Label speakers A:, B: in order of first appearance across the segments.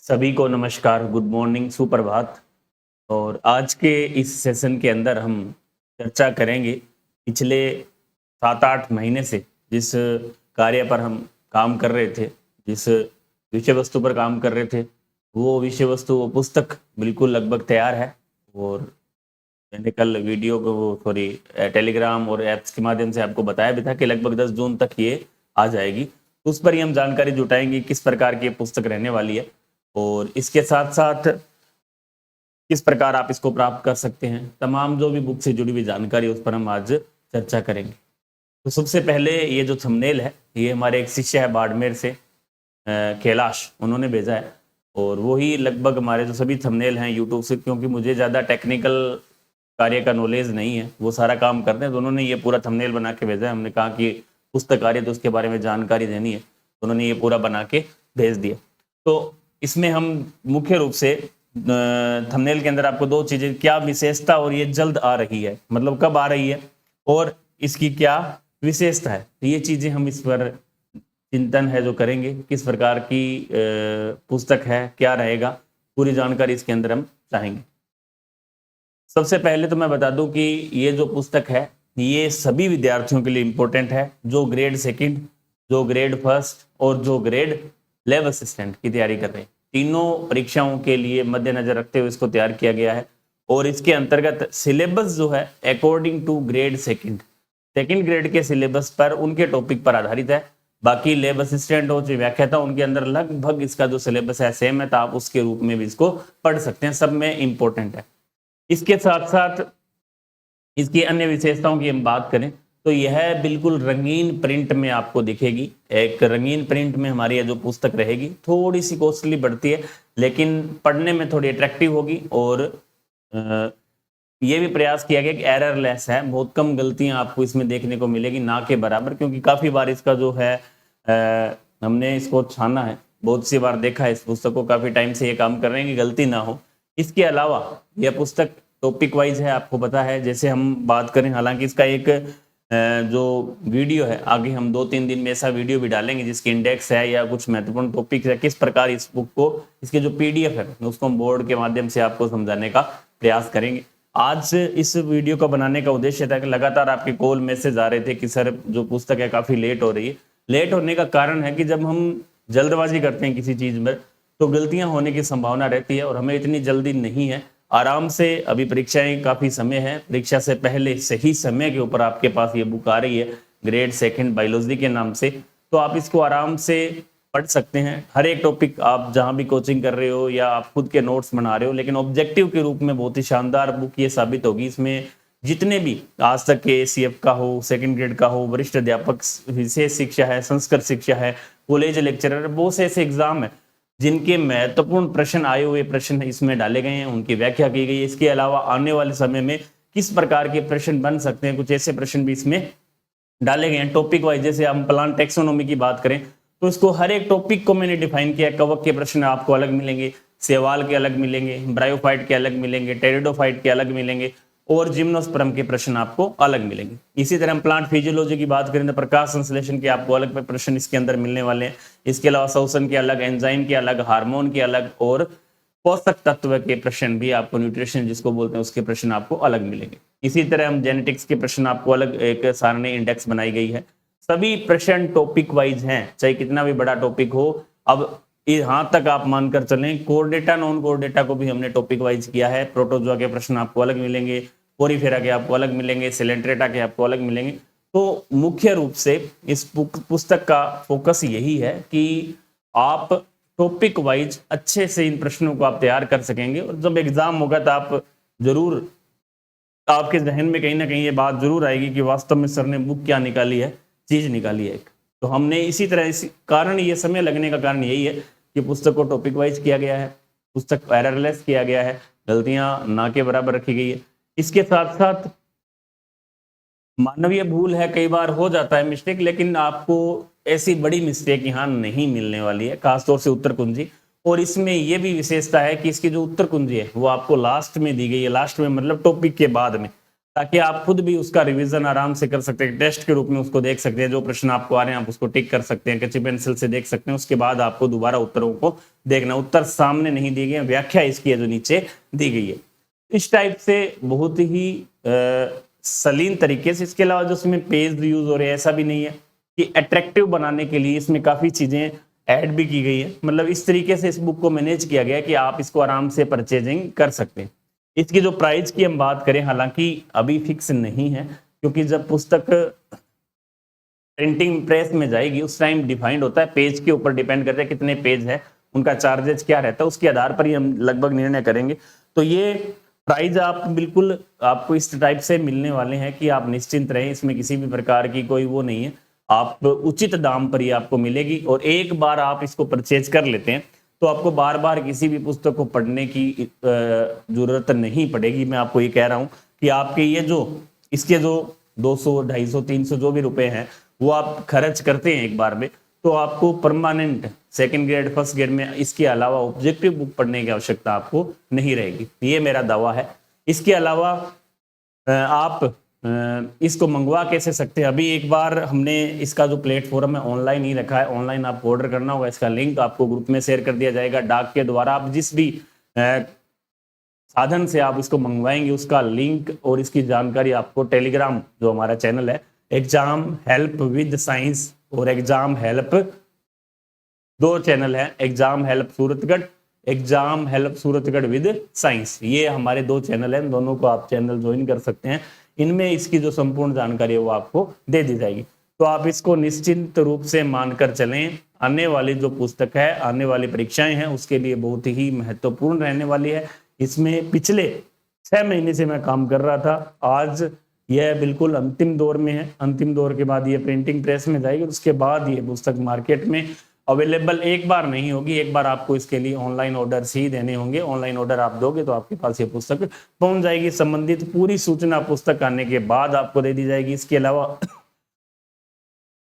A: सभी को नमस्कार, गुड मॉर्निंग, सुप्रभात। और आज के इस सेशन के अंदर हम चर्चा करेंगे पिछले 7-8 महीने से जिस कार्य पर हम काम कर रहे थे, जिस विषय वस्तु पर काम कर रहे थे, वो विषय वस्तु, वो पुस्तक बिल्कुल लगभग तैयार है। और मैंने कल वीडियो को सॉरी टेलीग्राम और ऐप्स के माध्यम से आपको बताया भी था कि लगभग 10 जून तक ये आ जाएगी। तो उस पर ही हम जानकारी जुटाएंगे किस प्रकार की ये पुस्तक रहने वाली है और इसके साथ साथ किस प्रकार आप इसको प्राप्त कर सकते हैं। तमाम जो भी बुक से जुड़ी हुई जानकारी उस पर हम आज चर्चा करेंगे। तो सबसे पहले ये जो थंबनेल है, ये हमारे एक शिष्य है बाड़मेर से, कैलाश, उन्होंने भेजा है। और वो ही लगभग हमारे जो सभी थंबनेल हैं यूट्यूब से, क्योंकि मुझे ज़्यादा टेक्निकल कार्य का नॉलेज नहीं है, वो सारा काम करते हैं, तो उन्होंने ये पूरा थंबनेल बना के भेजा है। हमने कहा कि पुस्तक कार्य तो उसके बारे में जानकारी देनी है, तो उन्होंने ये पूरा बना के भेज दिया। तो इसमें हम मुख्य रूप से थंबनेल के अंदर आपको दो चीजें, क्या विशेषता और ये जल्द आ रही है, मतलब कब आ रही है और इसकी क्या विशेषता है, ये चीजें हम इस पर चिंतन है जो करेंगे। किस प्रकार की पुस्तक है, क्या रहेगा, पूरी जानकारी इसके अंदर हम चाहेंगे। सबसे पहले तो मैं बता दूं कि ये जो पुस्तक है ये सभी विद्यार्थियों के लिए इम्पोर्टेंट है, जो ग्रेड सेकंड, जो ग्रेड फर्स्ट और जो ग्रेड लैब असिस्टेंट की तैयारी कर रहे हैं। तीनों परीक्षाओं के लिए मद्देनजर रखते हुए इसको तैयार किया गया है। और इसके अंतर्गत सिलेबस जो है according to grade second grade के सिलेबस पर, उनके टॉपिक पर आधारित है। बाकी लैब असिस्टेंट हो जो व्याख्याता, उनके अंदर लगभग इसका जो सिलेबस है सेम है, तो आप उसके रूप में भी इसको पढ़ सकते हैं, सब में इंपॉर्टेंट है। इसके साथ साथ इसकी अन्य विशेषताओं की हम बात करें तो यह बिल्कुल रंगीन प्रिंट में आपको दिखेगी। एक रंगीन प्रिंट में हमारी यह जो पुस्तक रहेगी, थोड़ी सी कॉस्टली पड़ती है लेकिन पढ़ने में थोड़ी अट्रैक्टिव होगी। और ये भी प्रयास किया गया कि एररलेस है, बहुत कम गलतियां आपको इसमें देखने को मिलेगी, ना के बराबर, क्योंकि काफ़ी बार इसका जो है हमने इसको छाना है, बहुत सी बार देखा है इस पुस्तक को, काफ़ी टाइम से ये काम कर रहे हैं कि गलती ना हो। इसके अलावा यह पुस्तक टॉपिक वाइज है, आपको पता है। जैसे हम बात करें, हालांकि इसका एक जो वीडियो है, आगे हम 2-3 दिन में ऐसा वीडियो भी डालेंगे जिसकी इंडेक्स है या कुछ महत्वपूर्ण टॉपिक है, किस प्रकार इस बुक को, इसके जो पीडीएफ है उसको हम बोर्ड के माध्यम से आपको समझाने का प्रयास करेंगे। आज इस वीडियो को बनाने का उद्देश्य था कि लगातार आपके कॉल मैसेज आ रहे थे कि सर जो पुस्तक है काफ़ी लेट हो रही है। लेट होने का कारण है कि जब हम जल्दबाजी करते हैं किसी चीज़ में तो गलतियां होने की संभावना रहती है, और हमें इतनी जल्दी नहीं है। आराम से, अभी परीक्षाएं काफ़ी समय है, परीक्षा से पहले सही समय के ऊपर आपके पास ये बुक आ रही है ग्रेड सेकंड बायोलॉजी के नाम से, तो आप इसको आराम से पढ़ सकते हैं। हर एक टॉपिक आप जहां भी कोचिंग कर रहे हो या आप खुद के नोट्स बना रहे हो, लेकिन ऑब्जेक्टिव के रूप में बहुत ही शानदार बुक ये साबित होगी। इसमें जितने भी आज तक के ACF का हो, सेकंड ग्रेड का हो, वरिष्ठ अध्यापक विशेष शिक्षा है, संस्कृत शिक्षा है, कॉलेज लेक्चरर, बहुत से ऐसे एग्जाम है जिनके महत्वपूर्ण प्रश्न आए हुए प्रश्न इसमें डाले गए हैं, उनकी व्याख्या की गई है। इसके अलावा आने वाले समय में किस प्रकार के प्रश्न बन सकते हैं, कुछ ऐसे प्रश्न भी इसमें डाले गए हैं टॉपिक वाइज। जैसे हम प्लांट टेक्सोनोमी की बात करें तो इसको हर एक टॉपिक को मैंने डिफाइन किया। कवक के प्रश्न आपको अलग मिलेंगे, शैवाल के अलग मिलेंगे, ब्रायोफाइट के अलग मिलेंगे, टेरिडोफाइट के अलग मिलेंगे, और जिम्नोस्पर्म के प्रश्न आपको अलग मिलेंगे। इसी तरह हम प्लांट फिजियोलॉजी की बात करें तो प्रकाश संश्लेषण के आपको अलग प्रश्न इसके अंदर मिलने वाले हैं। इसके अलावा श्वसन के अलग, एंजाइम के अलग, हार्मोन के अलग, और पोषक तत्व के प्रश्न भी आपको, न्यूट्रिशन जिसको बोलते हैं, उसके प्रश्न आपको अलग मिलेंगे। इसी तरह हम जेनेटिक्स के प्रश्न आपको अलग एक सारणी इंडेक्स बनाई गई है। सभी प्रश्न टॉपिक वाइज हैं, चाहे कितना भी बड़ा टॉपिक हो। अब यहाँ तक आप मानकर चलें, core data, non core data को भी हमने टॉपिक वाइज किया है। प्रोटोजोआ के प्रश्न आपको अलग मिलेंगे, पोरीफेरा के आपको अलग मिलेंगे, सिलेंट्रेटा के आपको अलग मिलेंगे। तो मुख्य रूप से इस पुस्तक का फोकस यही है कि आप टॉपिक वाइज अच्छे से इन प्रश्नों को आप तैयार कर सकेंगे, और जब एग्जाम होगा तो आप जरूर, आपके जहन में कहीं ना कहीं ये बात जरूर आएगी कि वास्तव में सर ने बुक क्या निकाली है, चीज निकाली है एक। तो हमने इसी तरह, इसी कारण, ये समय लगने का कारण यही है कि पुस्तक को टॉपिक वाइज किया गया है, पुस्तक एररलेस किया गया है, गलतियां ना के बराबर रखी गई है। इसके साथ साथ मानवीय भूल है, कई बार हो जाता है मिस्टेक, लेकिन आपको ऐसी बड़ी मिस्टेक यहाँ नहीं मिलने वाली है, खासतौर से उत्तर कुंजी। और इसमें यह भी विशेषता है कि इसकी जो उत्तर कुंजी है वो आपको लास्ट में दी गई है। लास्ट में मतलब टॉपिक के बाद में, ताकि आप खुद भी उसका रिवीजन आराम से कर सकते हैं, टेस्ट के रूप में उसको देख सकते हैं, जो प्रश्न आपको आ रहे हैं आप उसको टिक कर सकते हैं, कच्ची पेंसिल से देख सकते हैं, उसके बाद आपको दोबारा उत्तरों को देखना। उत्तर सामने नहीं दिए गए, व्याख्या इसकी है जो नीचे दी गई है। इस टाइप से बहुत ही सलीन तरीके से, इसके अलावा जो इसमें पेज यूज हो रहे हैं ऐसा भी नहीं है कि अट्रैक्टिव बनाने के लिए इसमें काफी चीजें ऐड भी की गई है। मतलब इस तरीके से इस बुक को मैनेज किया गया कि आप इसको आराम से परचेजिंग कर सकते हैं। इसकी जो प्राइस की हम बात करें, हालांकि अभी फिक्स नहीं है, क्योंकि जब पुस्तक प्रिंटिंग प्रेस में जाएगी उस टाइम डिफाइंड होता है, पेज के ऊपर डिपेंड करता है कितने पेज है, उनका चार्जेस क्या रहता है, उसके आधार पर ही हम लगभग निर्णय करेंगे। तो ये प्राइस आप बिल्कुल आपको इस टाइप से मिलने वाले हैं कि आप निश्चिंत रहें, इसमें किसी भी प्रकार की कोई वो नहीं है, आप उचित दाम पर ही आपको मिलेगी। और एक बार आप इसको परचेज कर लेते हैं तो आपको बार बार किसी भी पुस्तक को पढ़ने की जरूरत नहीं पड़ेगी। मैं आपको ये कह रहा हूँ कि आपके ये जो इसके जो 200, 250, 300 जो भी रुपए हैं वो आप खर्च करते हैं एक बार में, तो आपको permanent second grade first grade में इसके अलावा ऑब्जेक्टिव बुक पढ़ने की आवश्यकता आपको नहीं रहेगी, ये मेरा दावा है। इसके अलावा आप इसको मंगवा कैसे सकते हैं, अभी एक बार हमने इसका जो प्लेटफॉर्म है ऑनलाइन ही रखा है, ऑनलाइन आपको ऑर्डर करना होगा, इसका लिंक आपको ग्रुप में शेयर कर दिया जाएगा। डाक के द्वारा आप जिस भी साधन से आप इसको मंगवाएंगे उसका लिंक और इसकी जानकारी आपको टेलीग्राम जो हमारा चैनल है एग्जाम हेल्प विद साइंस और एग्जाम हेल्प, दो चैनल है, exam help Suratgarh, exam help Suratgarh with science, ये हमारे दो चैनल हैं, दोनों को आप चैनल ज्वाइन कर सकते हैं। इनमें इसकी जो संपूर्ण जानकारी है वो आपको दे दी जाएगी। तो आप इसको निश्चिंत रूप से मानकर चलें, आने वाली जो पुस्तक है, आने वाली परीक्षाएं हैं उसके लिए बहुत ही महत्वपूर्ण रहने वाली है। इसमें पिछले 6 महीने से मैं काम कर रहा था, आज यह बिल्कुल अंतिम दौर में है। अंतिम दौर के बाद ये प्रिंटिंग प्रेस में जाएगी, उसके बाद ये पुस्तक मार्केट में अवेलेबल एक बार नहीं होगी, एक बार आपको इसके लिए ऑनलाइन ऑर्डर ही देने होंगे। ऑनलाइन ऑर्डर आप दोगे तो आपके पास ये पुस्तक पहुंच जाएगी। संबंधित पूरी सूचना पुस्तक आने के बाद आपको दे दी जाएगी। इसके अलावा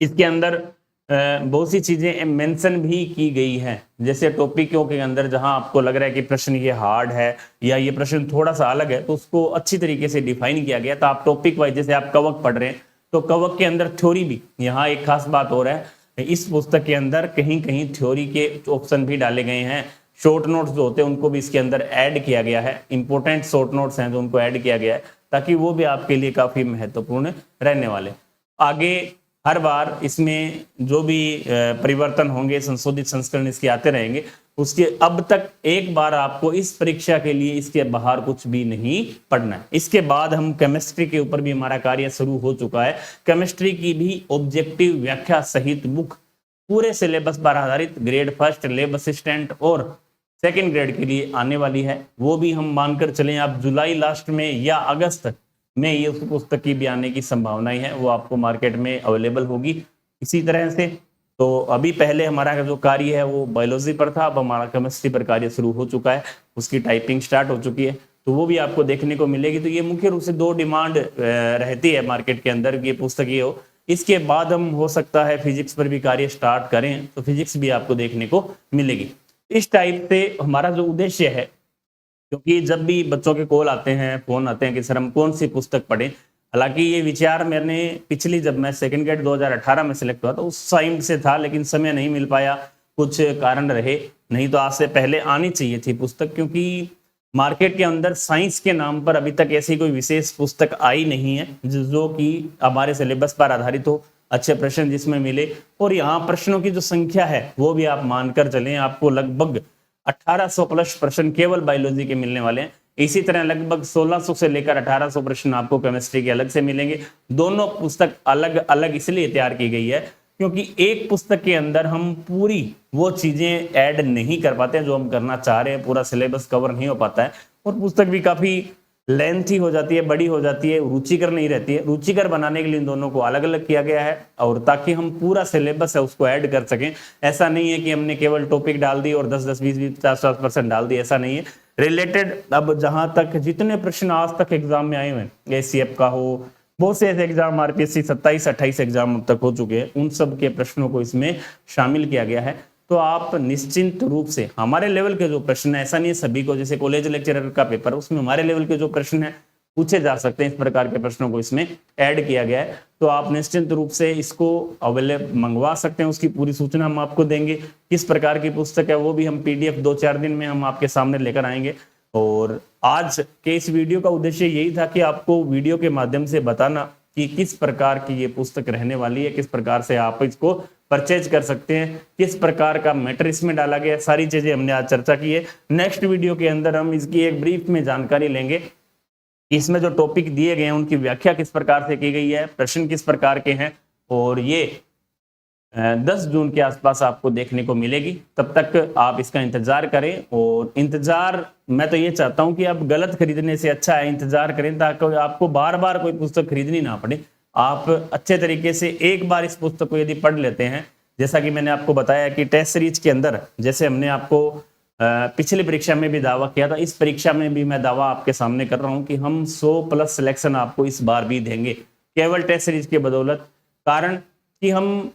A: इसके अंदर बहुत सी चीजें मेंशन भी की गई हैं, जैसे टॉपिकों के अंदर जहां आपको लग रहा है कि प्रश्न ये हार्ड है या ये प्रश्न थोड़ा सा अलग है तो उसको अच्छी तरीके से डिफाइन किया गया। तो आप टॉपिक वाइज, जैसे आप कवक पढ़ रहे हैं तो कवक के अंदर थ्योरी भी, यहाँ एक खास बात हो रहा है, इस पुस्तक के अंदर कहीं कहीं थ्योरी के ऑप्शन भी डाले गए हैं। शॉर्ट नोट्स जो होते हैं उनको भी इसके अंदर ऐड किया गया है, इंपॉर्टेंट शॉर्ट नोट्स हैं जो उनको ऐड किया गया है, ताकि वो भी आपके लिए काफी महत्वपूर्ण रहने वाले। आगे हर बार इसमें जो भी परिवर्तन होंगे, संशोधित संस्करण इसके आते रहेंगे। उसके अब तक एक बार आपको इस परीक्षा के लिए इसके बाहर कुछ भी नहीं पढ़ना है। इसके बाद हम केमिस्ट्री के ऊपर भी हमारा कार्य शुरू हो चुका है। केमिस्ट्री की भी ऑब्जेक्टिव व्याख्या सहित बुक पूरे सिलेबस पर आधारित ग्रेड फर्स्ट, लैब असिस्टेंट और सेकेंड ग्रेड के लिए आने वाली है। वो भी हम मानकर चलें आप जुलाई लास्ट में या अगस्त में ये उस पुस्तक की भी आने की संभावनाएं है, वो आपको मार्केट में अवेलेबल होगी। इसी तरह से तो अभी पहले हमारा जो कार्य है वो बायोलॉजी पर था, अब हमारा केमिस्ट्री पर कार्य शुरू हो चुका है, उसकी टाइपिंग स्टार्ट हो चुकी है, तो वो भी आपको देखने को मिलेगी। तो ये मुख्य रूप से दो डिमांड रहती है मार्केट के अंदर, ये पुस्तक ये हो। इसके बाद हम हो सकता है फिजिक्स पर भी कार्य स्टार्ट करें, तो फिजिक्स भी आपको देखने को मिलेगी। इस टाइप से हमारा जो उद्देश्य है, क्योंकि जब भी बच्चों के कॉल आते हैं, फोन आते हैं कि सर हम कौन सी पुस्तक पढ़ें, हालांकि ये विचार मैंने पिछली, जब मैं सेकंड ग्रेड 2018 में सिलेक्ट हुआ तो उस टाइम से था, लेकिन समय नहीं मिल पाया, कुछ कारण रहे, नहीं तो आज से पहले आनी चाहिए थी पुस्तक। क्योंकि मार्केट के अंदर साइंस के नाम पर अभी तक ऐसी कोई विशेष पुस्तक आई नहीं है जो कि हमारे सिलेबस पर आधारित हो, अच्छे प्रश्न जिसमें मिले। और यहाँ प्रश्नों की जो संख्या है वो भी आप मानकर चलें, आपको लगभग 1800 प्लस प्रश्न केवल बायोलॉजी के मिलने वाले हैं। इसी तरह लगभग 1600 से लेकर 1800 प्रश्न आपको केमिस्ट्री के अलग से मिलेंगे। दोनों पुस्तक अलग अलग इसलिए तैयार की गई है क्योंकि एक पुस्तक के अंदर हम पूरी वो चीजें ऐड नहीं कर पाते जो हम करना चाह रहे हैं, पूरा सिलेबस कवर नहीं हो पाता है, और पुस्तक भी काफी लेंथी हो जाती है, बड़ी हो जाती है, रुचिकर नहीं रहती है। रुचिकर बनाने के लिए इन दोनों को अलग अलग किया गया है, और ताकि हम पूरा सिलेबस है उसको ऐड कर सकें। ऐसा नहीं है कि हमने केवल टॉपिक डाल दी और 10-10, 20-20, 50-50% डाल दी, ऐसा नहीं है। रिलेटेड अब जहां तक जितने प्रश्न आज तक एग्जाम में आए हुए हैं, एसीएफ का हो, बहुत से ऐसे एग्जाम, आरपीएससी 27-28 एग्जाम अब तक हो चुके हैं, उन सब के प्रश्नों को इसमें शामिल किया गया है। तो आप निश्चिंत रूप से हमारे लेवल के जो प्रश्न है, ऐसा नहीं है सभी को, जैसे कॉलेज लेक्चरर का पेपर उसमें हमारे लेवल के जो प्रश्न है पूछे जा सकते हैं, इस प्रकार के प्रश्नों को इसमें ऐड किया गया है। तो आप निश्चित रूप से इसको अवेलेबल मंगवा सकते हैं, उसकी पूरी सूचना हम आपको देंगे। किस प्रकार की पुस्तक है वो भी हम PDF 2-4 दिन में हम आपके सामने लेकर आएंगे। और आज के इस वीडियो का उद्देश्य यही था कि आपको वीडियो के माध्यम से बताना कि किस प्रकार की ये पुस्तक रहने वाली है, किस प्रकार से आप इसको परचेज कर सकते हैं, किस प्रकार का मैटर इसमें डाला गया है, सारी चीजें हमने आज चर्चा की है। नेक्स्ट वीडियो के अंदर हम इसकी एक ब्रीफ में जानकारी लेंगे, इसमें जो टॉपिक दिए गए हैं उनकी व्याख्या किस प्रकार से की गई है, प्रश्न किस प्रकार के हैं, और ये 10 जून के आसपास आपको देखने को मिलेगी। तब तक आप इसका इंतजार करें। और इंतजार मैं तो ये चाहता हूं कि आप गलत खरीदने से अच्छा है इंतजार करें, ताकि आपको बार बार कोई पुस्तक खरीदनी ना पड़े। आप अच्छे तरीके से एक बार इस पुस्तक को यदि पढ़ लेते हैं, जैसा कि मैंने आपको बताया कि टेस्ट सीरीज के अंदर जैसे हमने आपको पिछली परीक्षा में भी दावा किया था, इस परीक्षा में भी मैं दावा आपके सामने कर रहा हूं कि हम 100+ सिलेक्शन आपको इस बार भी देंगे, केवल टेस्ट सीरीज की बदौलत। कारण कि हम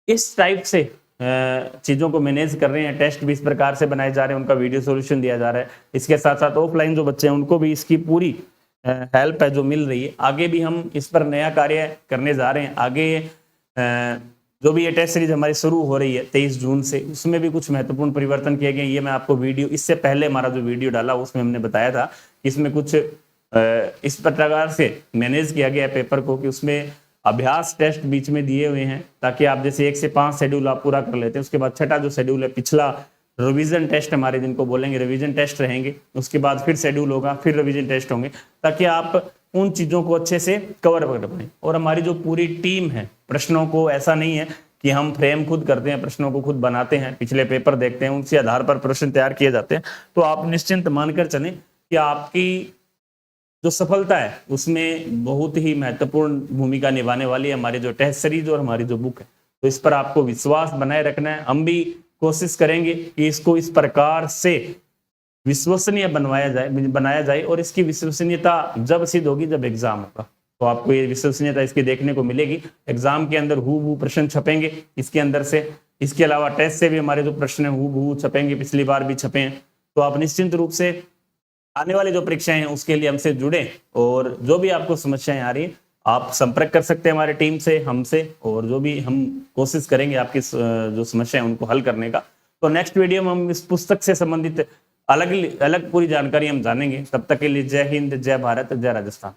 A: इस टाइप से चीज़ों को मैनेज कर रहे हैं, टेस्ट भी इस प्रकार से बनाए जा रहे हैं, उनका वीडियो सॉल्यूशन दिया जा रहा है। इसके साथ साथ ऑफलाइन जो बच्चे हैं उनको भी इसकी पूरी हेल्प है जो मिल रही है। आगे भी हम इस पर नया कार्य करने जा रहे हैं। आगे जो भी ये टेस्ट सीरीज हमारी शुरू हो रही है 23 जून से, उसमें भी कुछ महत्वपूर्ण परिवर्तन किए गए। ये मैं आपको वीडियो इससे पहले हमारा जो वीडियो डाला उसमें हमने बताया था कि इसमें कुछ इस प्रकार से मैनेज किया गया है पेपर को कि उसमें अभ्यास टेस्ट बीच में दिए हुए हैं, ताकि आप जैसे 1 से 5 शेड्यूल आप पूरा कर लेते हैं, उसके बाद छठा जो शेड्यूल है पिछला रिवीजन टेस्ट हमारे जिनको बोलेंगे रिवीजन टेस्ट रहेंगे, उसके बाद फिर शेड्यूल होगा, फिर रिवीजन टेस्ट होंगे, ताकि आप उन चीज़ों को अच्छे से कवर कर पाएं। और हमारी जो पूरी टीम है, प्रश्नों को ऐसा नहीं है कि हम फ्रेम खुद करते हैं, प्रश्नों को खुद बनाते हैं, पिछले पेपर देखते हैं, उनके आधार पर प्रश्न तैयार किए जाते हैं। तो आप निश्चिंत मानकर चलें कि आपकी जो सफलता है उसमें बहुत ही महत्वपूर्ण भूमिका निभाने वाली है हमारी जो टेस्ट सीरीज और हमारी जो बुक है। तो इस पर आपको विश्वास बनाए रखना है। हम भी कोशिश करेंगे कि इसको इस प्रकार से विश्वसनीय बनाया जाए और इसकी विश्वसनीयता जब सिद्ध होगी जब एग्जाम होगा, तो आपको ये विश्वसनीयता इसकी देखने को मिलेगी। एग्जाम के अंदर हूबहू प्रश्न छपेंगे इसके अंदर से, इसके अलावा टेस्ट से भी हमारे जो प्रश्न है हूबहू छपेंगे, पिछली बार भी छपे हैं। तो आप निश्चिंत रूप से आने वाली जो परीक्षाएं हैं उसके लिए हमसे जुड़े, और जो भी आपको समस्याएं आ रही आप संपर्क कर सकते हैं हमारे टीम से, हमसे, और जो भी हम कोशिश करेंगे आपकी जो समस्या है उनको हल करने का। तो नेक्स्ट वीडियो में हम इस पुस्तक से संबंधित अलग अलग पूरी जानकारी हम जानेंगे। तब तक के लिए जय हिंद, जय भारत, जय राजस्थान।